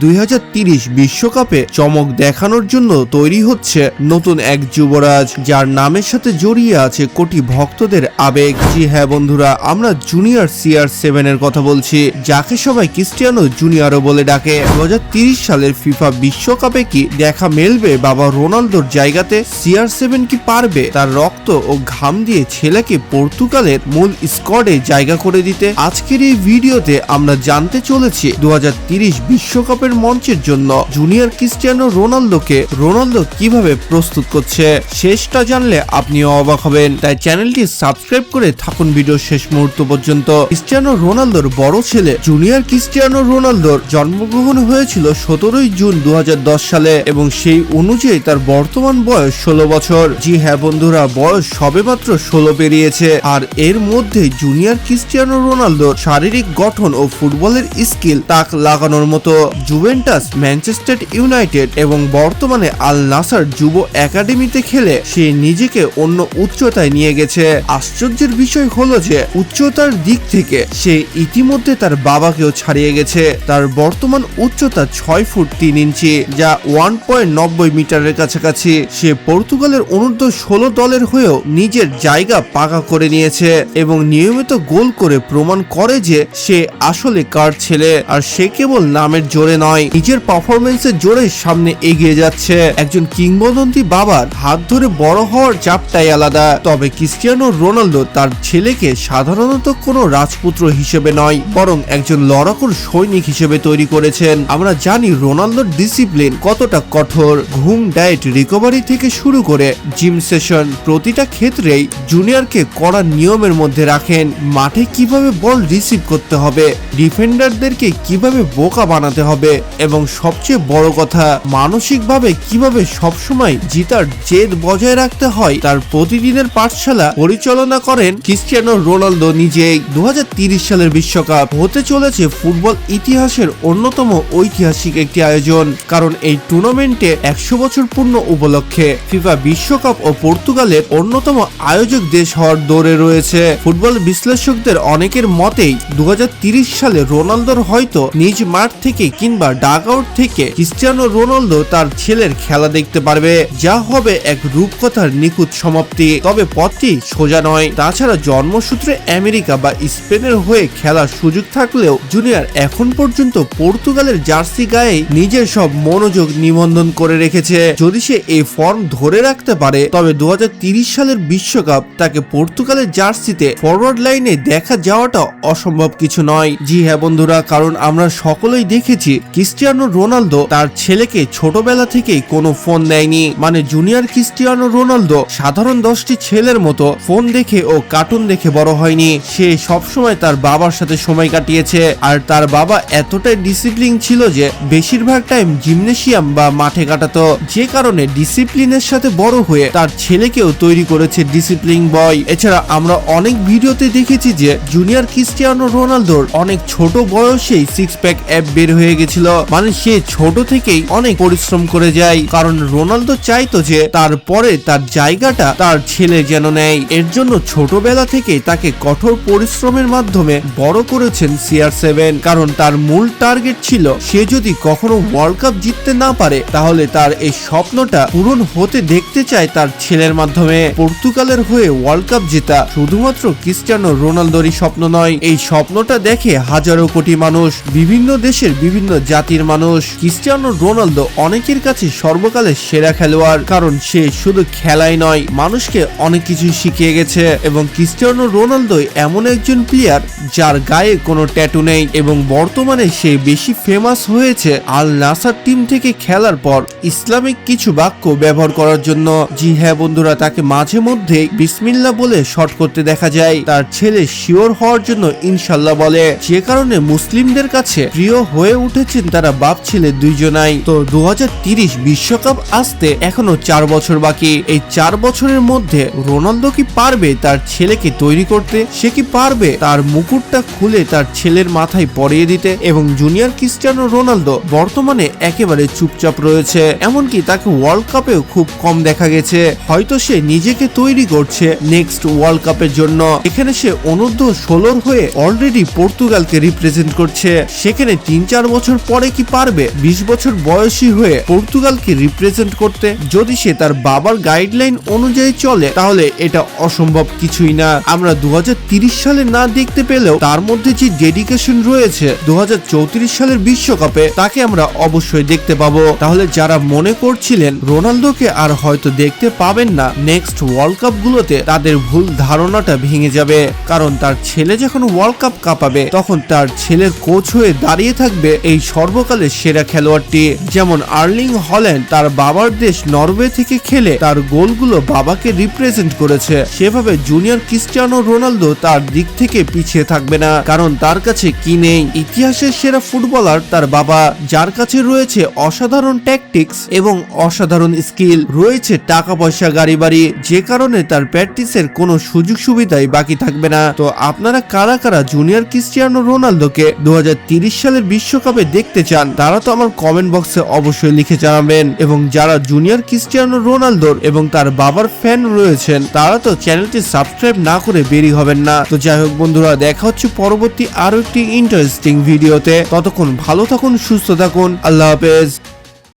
2030 বিশ্বকাপে চমক দেখানোর জন্য তৈরি হচ্ছে নতুন এক যুবরাজ, যার নামের সাথে জড়িয়ে আছে কোটি ভক্তদের আবেগ। জি হ্যাঁ বন্ধুরা, আমরা জুনিয়র CR7 এর কথা বলছি, যাকে সবাই ক্রিস্টিয়ানো জুনিয়রও বলে ডাকে। 2030 সালের ফিফা বিশ্বকাপে কি দেখা মেলবে বাবা রোনালদোর জায়গাতে? CR7 কি পারবে তার রক্ত ও ঘাম দিয়ে ছেলেকে পর্তুগালের মূল স্কোয়াডে জায়গা করে দিতে? আজকের এই ভিডিওতে আমরা জানতে চলেছি 2030 বিশ্বকাপের মঞ্চের জন্য জুনিয়র ক্রিস্টিয়ানো রোনালদো কিভাবে প্রস্তুত করছে। শেষটা জানলে আপনিও অবাক হবেন, তাই চ্যানেলটি সাবস্ক্রাইব করে থাকুন ভিডিও শেষ মুহূর্ত পর্যন্ত। ক্রিস্টিয়ানো রোনালদোর বড় ছেলে জুনিয়র ক্রিস্টিয়ানো রোনালদোর জন্মগ্রহণ হয়েছিল 17 জুন 2010 সালে এবং সেই অনুযায়ী তার বর্তমান বয়স 16 বছর। জি হ্যাঁ বন্ধুরা, বয়স সবেমাত্র 16 পেরিয়েছে। আর এর মধ্যে জুনিয়র ক্রিস্টিয়ানো রোনালদোর শারীরিক গঠন ও ফুটবলের স্কিল তাক লাগানোর মতো। জুভেন্টাস, ম্যানচেস্টার ইউনাইটেড এবং বর্তমানে আল নাসার যুব একাডেমিতে খেলে সে নিজেকে অন্য উচ্চতায় নিয়ে গেছে। আশ্চর্যের বিষয় হলো যে উচ্চতার দিক থেকে সে ইতিমধ্যে তার বাবাকেও ছাড়িয়ে গেছে। তার বর্তমান উচ্চতা 6 ফুট 3 ইঞ্চি, যা 1.90 মিটারের কাছাকাছি। সে পর্তুগালের অনূর্ধ্ব 16 দলের হয়েও নিজের জায়গা পাকা করে নিয়েছে এবং নিয়মিত গোল করে প্রমাণ করে যে সে আসলে কার ছেলে। আর সে কেবল নামের জোরে নয়, নিজের পারফরমেন্সের জোরে সামনে এগিয়ে যাচ্ছে। একজন কিংবদন্তি বাবার হাত ধরে বড় হওয়ার চাপটাই আলাদা। তবে ক্রিস্টিয়ানো রোনালদো তার ছেলেকে সাধারণত কোনো রাজপুত্র হিসেবে নয়, বরং একজন লড়াকুর সৈনিক হিসেবে তৈরি করেছেন। আমরা জানি রোনালদোর ডিসিপ্লিন কতটা কঠোর। ঘুম, ডায়েট, রিকভারি থেকে শুরু করে জিম সেশন, প্রতিটা ক্ষেত্রেই জুনিয়রকে কড়া নিয়মের মধ্যে রাখেন। মাঠে কিভাবে বল রিসিভ করতে হবে, ডিফেন্ডারদেরকে কিভাবে বোকা বানাতে হবে এবং সবচেয়ে বড় কথা, মানসিকভাবে কিভাবে সবসময় জিতার জেদ বজায় রাখতে হয়, তার প্রতিদিনের পাঠশালা পরিচালনা করেন ক্রিস্টিয়ানো রোনালদো নিজেই। 2030 সালের বিশ্বকাপ হতে চলেছে ফুটবল ইতিহাসের অন্যতম ঐতিহাসিক একটি আয়োজন, কারণ এই টুর্নামেন্টে 100 বছর পূর্ণ উপলক্ষে ফিফা বিশ্বকাপ ও পর্তুগালের অন্যতম আয়োজক দেশ হওয়ার দৌড়ে রয়েছে। ফুটবল বিশ্লেষকদের অনেকের মতেই 2030 সালে রোনালদোর হয়তো নিজ মাঠ থেকে কিংবা ডাগ আউট থেকে ক্রিস্টিয়ানো রোনালদো তার ছেলের খেলা দেখতে পারবে, যা হবে এক রূপকথার নিখুঁত সমাপ্তি। তবে পথটি সোজা নয়। তাছাড়া জন্মসূত্রে আমেরিকা বা স্পেনের হয়ে খেলার সুযোগ থাকলেও জুনিয়র এখন পর্যন্ত পর্তুগালের জার্সি গায়ে নিজের সব মনোযোগ নিবন্ধন করে রেখেছে। যদি সে এই ফর্ম ধরে রাখতে পারে, তবে 2030 সালের বিশ্বকাপ তাকে পর্তুগালের জার্সিতে ফরওয়ার্ড লাইনে দেখা যাওয়াটা অসম্ভব কিছু নয়। জি হ্যাঁ বন্ধুরা, কারণ আমরা সকলেই দেখেছি ক্রিস্টিয়ানো রোনালদো তার ছেলেকে ছোটবেলা থেকেই কোনো ফোন দেয়নি। মানে জুনিয়র ক্রিস্টিয়ানো রোনালদো সাধারণ 10টি ছেলের মতো ফোন দেখে ও কার্টুন দেখে বড় হয়নি। সে সবসময় তার বাবার সাথে সময় কাটিয়েছে। আর তার বাবা এতটাই ডিসিপ্লিন ছিল যে বেশিরভাগ টাইম জিমনেশিয়াম বা মাঠে কাটাতো, যে কারণে ডিসিপ্লিনের সাথে বড় হয়ে তার ছেলেকেও তৈরি করেছে ডিসিপ্লিন বয়। এছাড়া আমরা অনেক ভিডিওতে দেখেছি যে জুনিয়র ক্রিস্টিয়ানো রোনালদোর অনেক ছোট বয়সেই 6 প্যাক অ্যাপ বের হয়ে গেছিল। মানে সে ছোট থেকেই অনেক পরিশ্রম করে যায়, কারণ রোনালদো চাইতো যে তারপরে তার জায়গাটা তার ছেলে যেন নেয়। এর জন্য ছোটবেলা থেকে তাকে কঠোর পরিশ্রমের মাধ্যমে বড় করেছেন CR7, কারণ তার মূল টার্গেট ছিল সে যদি কখনো ওয়ার্ল্ড কাপ জিততে না পারে, তাহলে তার এই স্বপ্নটা পূরণ হতে দেখতে চায় তার ছেলের মাধ্যমে। পর্তুগালের হয়ে ওয়ার্ল্ড কাপ জেতা শুধুমাত্র ক্রিস্টিয়ানো রোনালদোরই স্বপ্ন নয়, এই স্বপ্নটা দেখে হাজারো কোটি মানুষ, বিভিন্ন দেশের বিভিন্ন জাতির মানুষ। ক্রিস্টিয়ানো রোনালদো অনেকের কাছে সর্বকালের সেরা খেলোয়াড়, কারণ সে শুধু খেলাই নয়, মানুষকে অনেক কিছু শিখিয়ে গেছে। এবং ক্রিস্টিয়ানো রোনালদো এমন একজন প্লেয়ার যার গায়ে কোনো ট্যাটু নেই এবং বর্তমানে সে বেশি ফেমাস হয়েছে আল নাসার টিম থেকে খেলার পর ইসলামিক কিছু বাক্য ব্যবহার করার জন্য। জি হ্যাঁ বন্ধুরা, তাকে মাঝে মধ্যে বিসমিল্লাহ বলে শট করতে দেখা যায়। তার ছেলে শিওর হওয়ার জন্য ইনশাল্লাহ বলে, যে কারণে মুসলিমদের কাছে প্রিয় হয়ে উঠেছেন তারা বাপ ছেলে দুইজনাই। তো 2030 বিশ্বকাপ আসতে এখনো 4 বছর বাকি। এই 4 বছরের মধ্যে রোনালদো কি পারবে তার ছেলেকে তৈরি করতে? সে কি পারবে তার মুকুটটা খুলে তার ছেলের মাথায় পরিয়ে দিতে? এবং জুনিয়র ক্রিস্টিয়ানো রোনালদো বর্তমানে একেবারে চুপচাপ রয়েছে, এমনকি তাকে ওয়ার্ল্ড কাপেও খুব কম দেখা গেছে। হয়তো সে নিজেকে তৈরি করছে নেক্সট ওয়ার্ল্ড কাপের জন্য। এখানে সে অনূর্ধ্ব 16 হয়ে অলরেডি পর্তুগালকে রিপ্রেজেন্ট করছে। সেখানে 3-4 বছর পরে কি পারবে 20 বছর বয়সী হয়ে পর্তুগালকে রিপ্রেজেন্ট করতে? যদি সে তার বাবার গাইডলাইন অনুযায়ী চলে তাহলে এটা অসম্ভব কিছুই না। আমরা 2030 সালে না দেখতে পেলেও তার মধ্যে যে ডেডিকেশন রয়েছে 2034 সালের বিশ্বকাপে তাকে আমরা অবশ্যই দেখতে পাবো। তাহলে যারা মনে করছিলেন রোনালদোকে আর হয়তো দেখতে পাবেন না নেক্সট ওয়ার্ল্ড কাপ গুলোতে, তাদের ভুল ধারণাটা ভেঙে যাবে। কারণ তার ছেলে যখন ওয়ার্ল্ড কাপ কাঁপাবে তখন তার ছেলের কোচ হয়ে দাঁড়িয়ে থাকবে এই সর্বকালের সেরা খেলোয়াড়টি। যেমন আর্লিং হল্যান্ড তার বাবার দেশ নরওয়ে থেকে খেলে তার গোলগুলো বাবাকে রিপ্রেজেন্ট করেছে, সেভাবে জুনিয়র ক্রিস্টিয়ানো রোনালদো তার দিক থেকে পিছিয়ে থাকবে না। কারণ তার কাছে কি নেই? ইতিহাসের সেরা ফুটবলার তার বাবা, যার কাছে রয়েছে অসাধারণ ট্যাকটিক্স এবং অসাধারণ স্কিল, রয়েছে টাকা পয়সা গাড়ি বাড়ি, যে কারণে তার প্র্যাকটিসের কোনো সুযোগ সুবিধাই বাকি থাকবে না। তো আপনারা কারা কারা জুনিয়র ক্রিস্টিয়ানো রোনালদোকে 2030 সালের বিশ্বকাপে দেখতে চান তারা তো আমার কমেন্ট বক্সে অবশ্যই লিখে জানাবেন। এবং যারা জুনিয়র ক্রিস্টিয়ানো রোনালদোর এবং তার বাবার ফ্যান রয়েছেন তারা তো চ্যানেলটি সাবস্ক্রাইব না করে বেরিয়ে হবেন না। তো যাই হোক বন্ধুরা, দেখা হচ্ছে পরবর্তী আরো একটি ইন্টারেস্টিং ভিডিওতে। ততক্ষণ ভালো থাকুন, সুস্থ থাকুন, আল্লাহ হাফেজ।